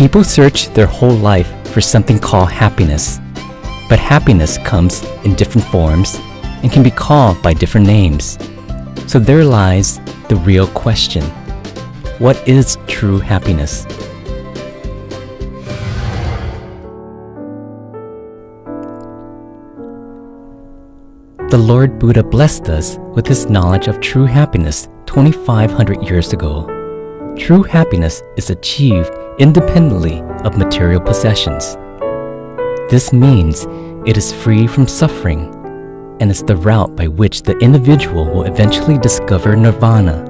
People search their whole life for something called happiness. But happiness comes in different forms and can be called by different names. So there lies the real question. What is true happiness? The Lord Buddha blessed us with his knowledge of true happiness 2,500 years ago. True happiness is achieved independently of material possessions. This means it is free from suffering and is the route by which the individual will eventually discover nirvana.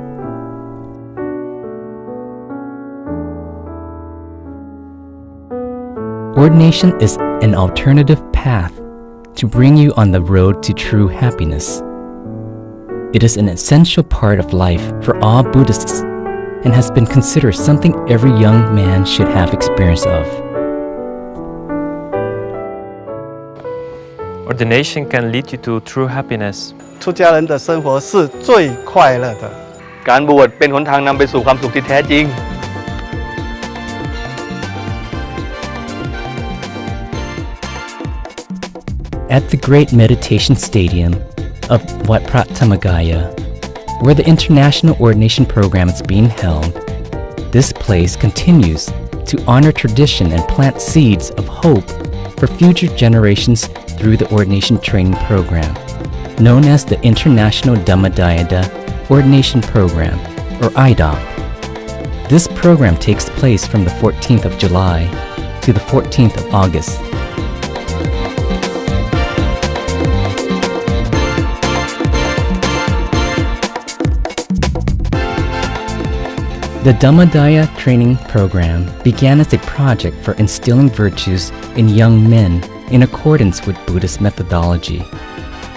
Ordination is an alternative path to bring you on the road to true happiness. It is an essential part of life for all Buddhists and has been considered something every young man should have experience of. Ordination can lead you to true happiness. 出家人的生活是最快乐的。การบวชเป็นหนทางนำไปสู่ความสุขที่แท้จริง At the great meditation stadium of Wat Prattamagaya, where the International Ordination Program is being held, this place continues to honor tradition and plant seeds of hope for future generations through the Ordination Training Program, known as the International Dhammadayada Ordination Program, or IDOP. This program takes place from the 14th of July to the 14th of August. The Dhammadaya Training Program began as a project for instilling virtues in young men in accordance with Buddhist methodology,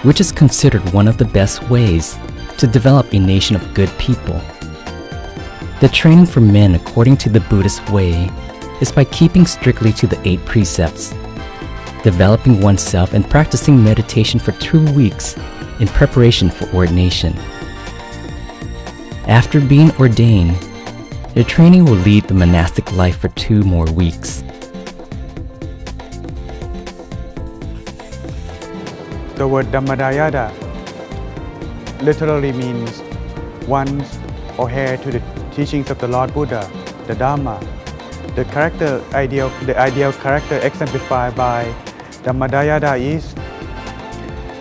which is considered one of the best ways to develop a nation of good people. The training for men according to the Buddhist way is by keeping strictly to the 8 precepts, developing oneself and practicing meditation for 2 weeks in preparation for ordination. After being ordained, the training will lead the monastic life for 2 more weeks. The word Dhammadayada literally means one's or heir to the teachings of the Lord Buddha, the Dhamma. The ideal character exemplified by Dhammadayada is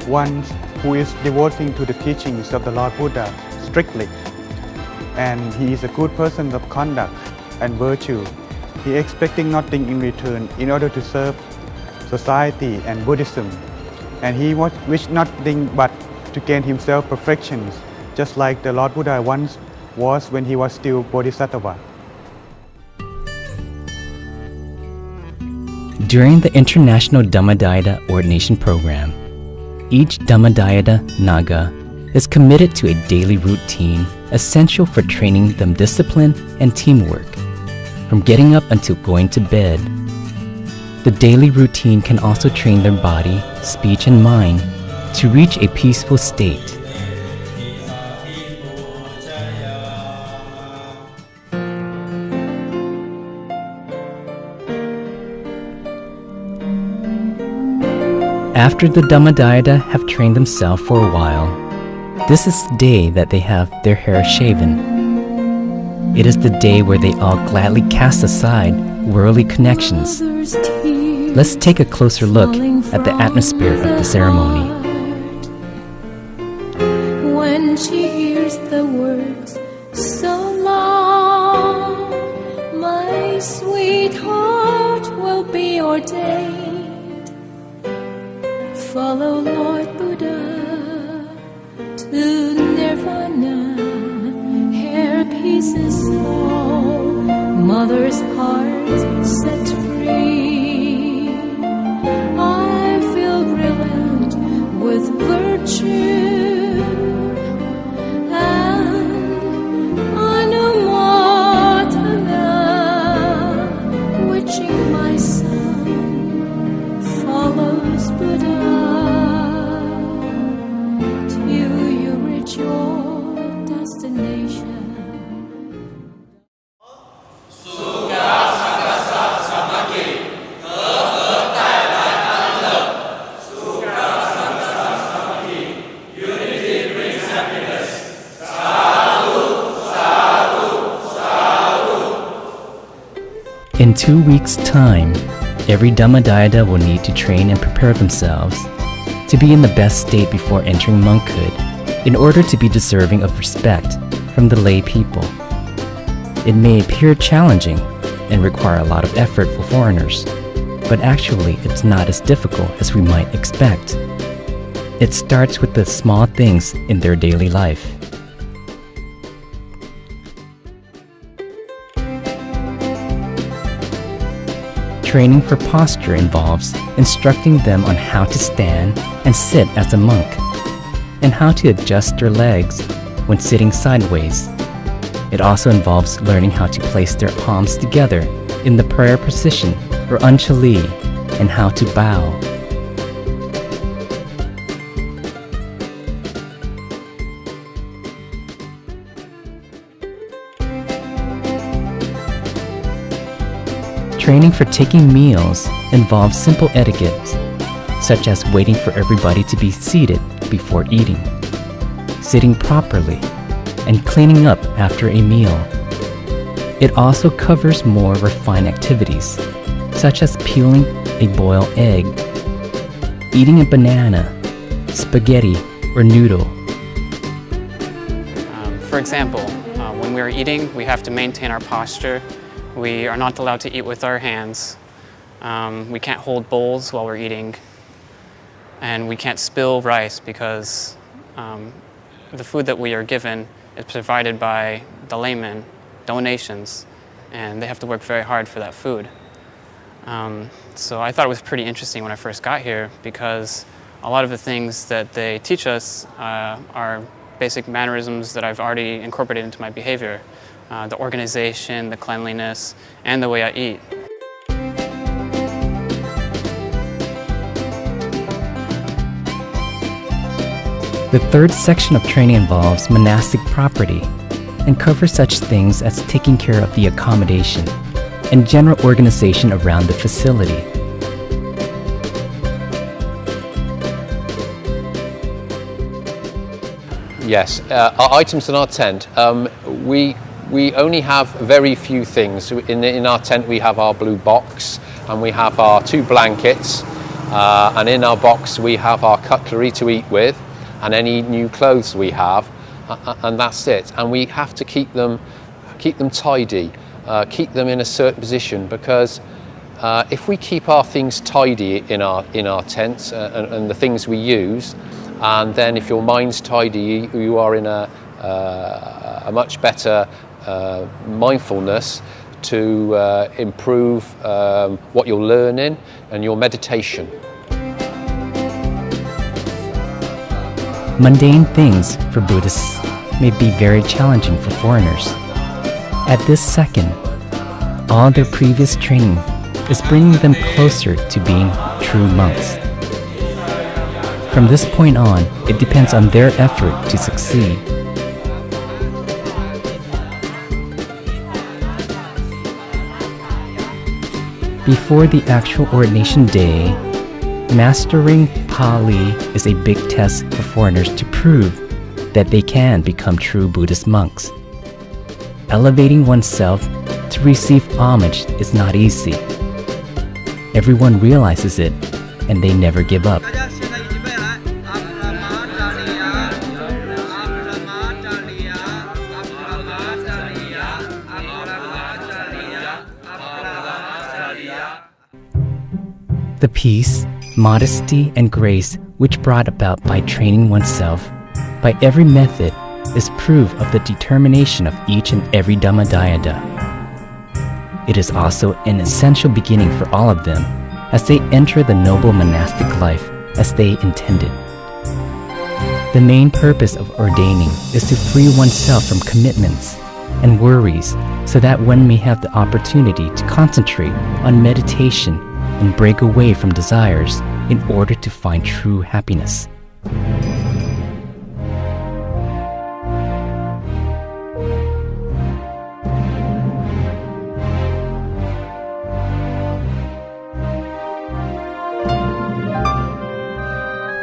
one who is devoting to the teachings of the Lord Buddha strictly. And he is a good person of conduct and virtue. He is expecting nothing in return in order to serve society and Buddhism. And he wished nothing but to gain himself perfections, just like the Lord Buddha once was when he was still Bodhisattva. During the International Dhammadayada Ordination Program, each Dhammadayada Naga is committed to a daily routine essential for training them discipline and teamwork, from getting up until going to bed. The daily routine can also train their body, speech, and mind to reach a peaceful state. After the Dhammadayada have trained themselves for a while, this is the day that they have their hair shaven. It is the day where they all gladly cast aside worldly connections. Let's take a closer look at the atmosphere of the ceremony. When she hears the words so long, my sweetheart will be ordained. Follow Lord Buddha to nirvana, hair pieces small, mother's heart set free. I feel brilliant with virtue, and Anumothana, wishing my son follows Buddha. Your destination. 2 weeks' time, every Dhammadayada will need to train and prepare themselves to be in the best state before entering monkhood in order to be deserving of respect from the lay people. It may appear challenging and require a lot of effort for foreigners, but actually it's not as difficult as we might expect. It starts with the small things in their daily life. Training for posture involves instructing them on how to stand and sit as a monk, and how to adjust their legs when sitting sideways. It also involves learning how to place their palms together in the prayer position or anjali, and how to bow. Training for taking meals involves simple etiquette, such as waiting for everybody to be seated before eating, sitting properly, and cleaning up after a meal. It also covers more refined activities, such as peeling a boiled egg, eating a banana, spaghetti, or noodle. For example, when we are eating, we have to maintain our posture. We are not allowed to eat with our hands. We can't hold bowls while we're eating. And we can't spill rice because the food that we are given is provided by the laymen, donations, and they have to work very hard for that food. So I thought it was pretty interesting when I first got here because a lot of the things that they teach us are basic mannerisms that I've already incorporated into my behavior. The organization, the cleanliness, and the way I eat. The third section of training involves monastic property and covers such things as taking care of the accommodation and general organization around the facility. Yes, our items in our tent, we only have very few things. In our tent we have our blue box and we have our 2 blankets, and in our box we have our cutlery to eat with and any new clothes we have, and that's it. And we have to keep them tidy, keep them in a certain position, because if we keep our things tidy in our tents and the things we use, and then if your mind's tidy, you are in a much better mindfulness to improve what you're learning and your meditation. Mundane things for Buddhists may be very challenging for foreigners. At this second, all their previous training is bringing them closer to being true monks. From this point on, it depends on their effort to succeed. Before the actual ordination day, mastering Pali is a big test for foreigners to prove that they can become true Buddhist monks. Elevating oneself to receive homage is not easy. Everyone realizes it, and they never give up. The peace, modesty, and grace which brought about by training oneself by every method is proof of the determination of each and every Dhammadayada. It is also an essential beginning for all of them as they enter the noble monastic life as they intended. The main purpose of ordaining is to free oneself from commitments and worries so that one may have the opportunity to concentrate on meditation and break away from desires in order to find true happiness.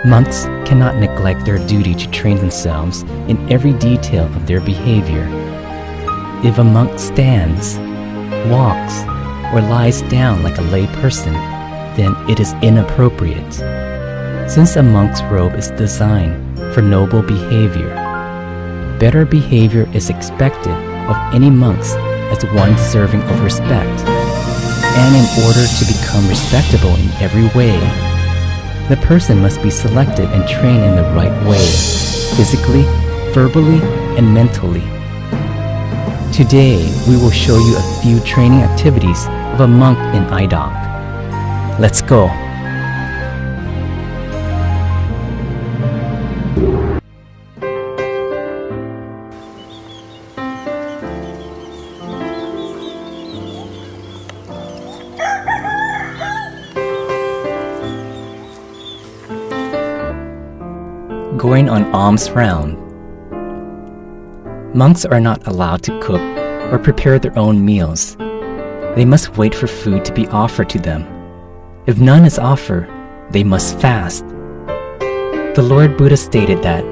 Monks cannot neglect their duty to train themselves in every detail of their behavior. If a monk stands, walks, or lies down like a lay person, then it is inappropriate. Since a monk's robe is designed for noble behavior, better behavior is expected of any monks as one deserving of respect. And in order to become respectable in every way, the person must be selected and trained in the right way, physically, verbally, and mentally. Today, we will show you a few training activities of a monk in IDOC. Let's go! Going on alms round. Monks are not allowed to cook or prepare their own meals. They must wait for food to be offered to them. If none is offered, they must fast. The Lord Buddha stated that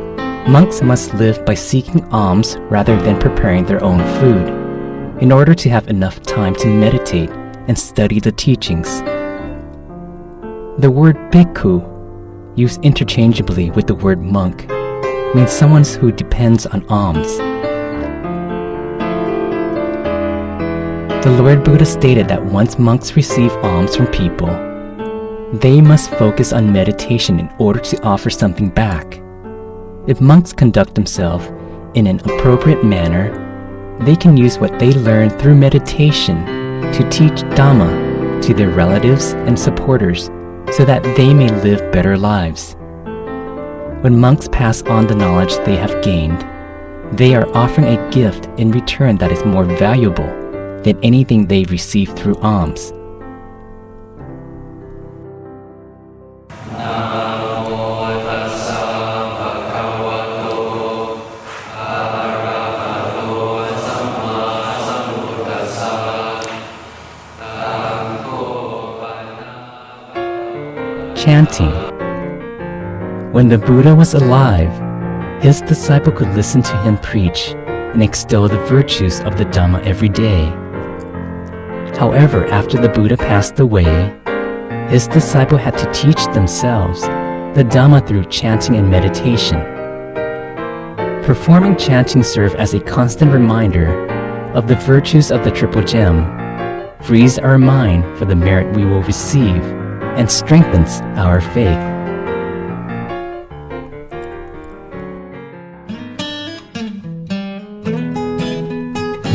monks must live by seeking alms rather than preparing their own food, in order to have enough time to meditate and study the teachings. The word bhikkhu, used interchangeably with the word monk, means someone who depends on alms. The Lord Buddha stated that once monks receive alms from people, they must focus on meditation in order to offer something back. If monks conduct themselves in an appropriate manner, they can use what they learn through meditation to teach Dhamma to their relatives and supporters so that they may live better lives. When monks pass on the knowledge they have gained, they are offering a gift in return that is more valuable than anything they receive through alms. Chanting. When the Buddha was alive, his disciple could listen to him preach and extol the virtues of the Dhamma every day. However, after the Buddha passed away, his disciple had to teach themselves the Dhamma through chanting and meditation. Performing chanting serves as a constant reminder of the virtues of the Triple Gem, frees our mind for the merit we will receive, and strengthens our faith.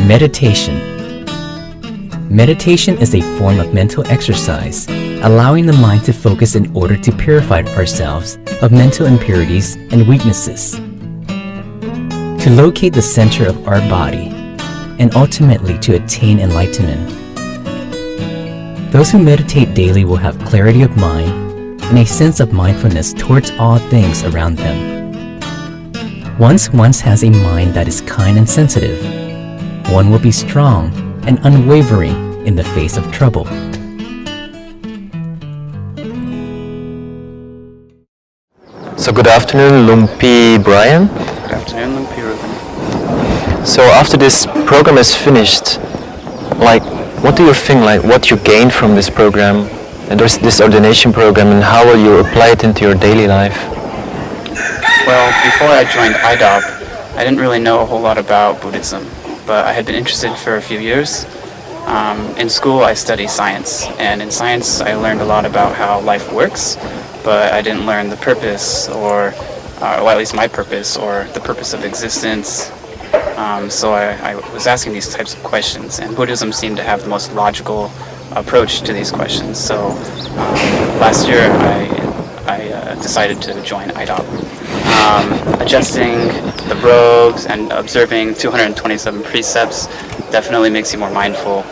Meditation. Meditation is a form of mental exercise, allowing the mind to focus in order to purify ourselves of mental impurities and weaknesses, to locate the center of our body, and ultimately to attain enlightenment. Those who meditate daily will have clarity of mind and a sense of mindfulness towards all things around them. Once one has a mind that is kind and sensitive, one will be strong and unwavering in the face of trouble. So good afternoon, Lumpi Brian. Good afternoon, Lumpi Ruben. So after this program is finished, what do you think, what you gained from this program and this ordination program, and how will you apply it into your daily life? Well, before I joined IDOP, I didn't really know a whole lot about Buddhism, but I had been interested for a few years. In school, I studied science, and in science, I learned a lot about how life works, but I didn't learn the purpose, or at least my purpose, or the purpose of existence. So I was asking these types of questions, and Buddhism seemed to have the most logical approach to these questions. So last year, I decided to join IDOP. Adjusting the robes and observing 227 precepts definitely makes you more mindful,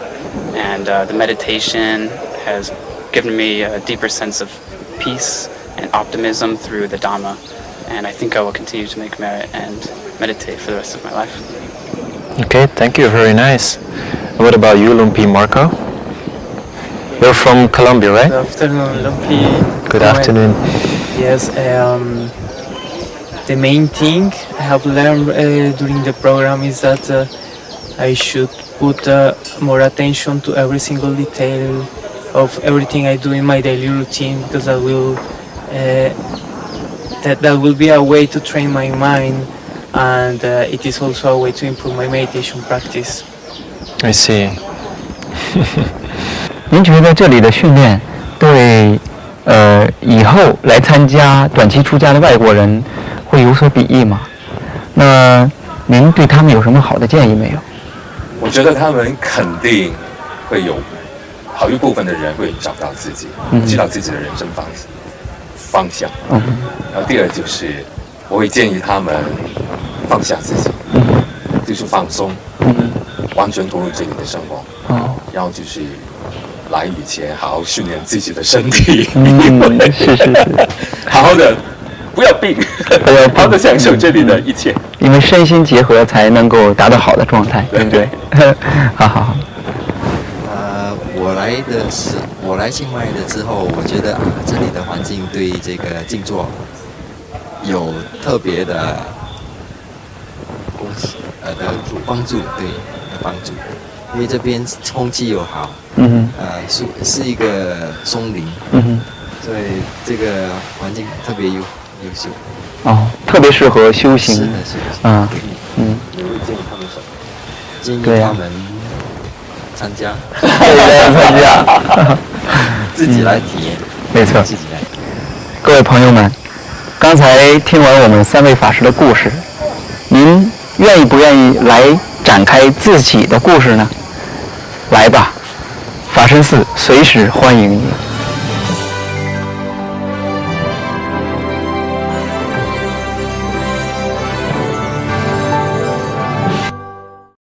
and the meditation has given me a deeper sense of peace and optimism through the Dhamma, and I think I will continue to make merit and meditate for the rest of my life. Okay, thank you, very nice. What about you, Lumpi Marco? You're from Colombia, right? Good afternoon, Lumpi. Good afternoon. Yes, the main thing I have learned during the program is that I should put more attention to every single detail of everything I do in my daily routine, because that will be a way to train my mind, and it is also a way to improve my meditation practice. I see. 您觉得这里的训练对以后来参加短期出家的外国人会有所裨益吗？那您对他们有什么好的建议没有？我觉得他们肯定会有好一部分的人会找到自己，知道自己的人生方向。然后第二就是我会建议他们放下自己，就是放松，完全投入这里的生活。然后就是来以前好好训练自己的身体，是，好好的，不要病，好好的享受这里的一切，因为身心结合才能够达到好的状态，对不对？好。我来清迈的之后，我觉得这里的环境对这个静坐有特别的帮助，对的帮助，因为这边空气又好，是一个松林，所以这个环境特别优秀。特别适合修行。是的。你会建议他们什么？建议他们参加，自己来体验。没错。自己来。各位朋友们，刚才听完我们3位法师的故事，您愿意不愿意来展开自己的故事呢？来吧，法身寺随时欢迎你。